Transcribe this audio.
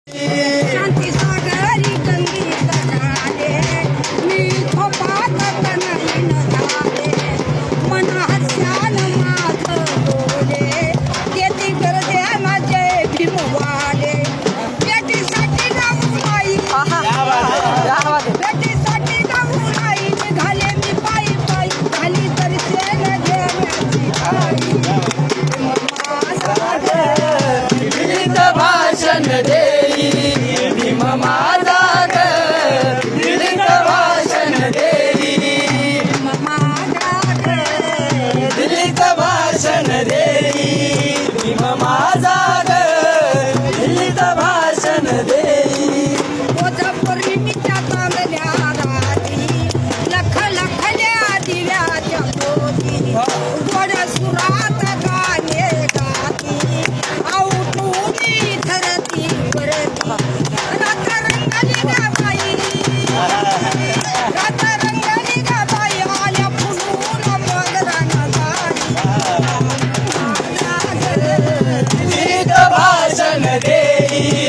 शांती सागरी गंगीत झाले, मी झोपात तनलीन झाले, मन हस्यान माझं डोले, किती गरजे माझे भीमवाले, बेटीसाठी जाऊन आई, बेटीसाठी जाऊन आई, निघाले मी पायी पायी, झाली तरी सेन घेण्याची आई, भाषण देई भीम माझा ग दिलीत भाषण देई दिलीत भाषण देई भीम माझा ग दिलीत भाषण देई पौर्णिमेच्या चांदण्या रात्री लख लखल्या दिव्याच्या पोटी गोड सुरात गाणे गाती औटुनी धरती वरती रात रंगली गा बाई रात रंगली गा बाई आल्या फुलून मगरान दिलीत भाषण देई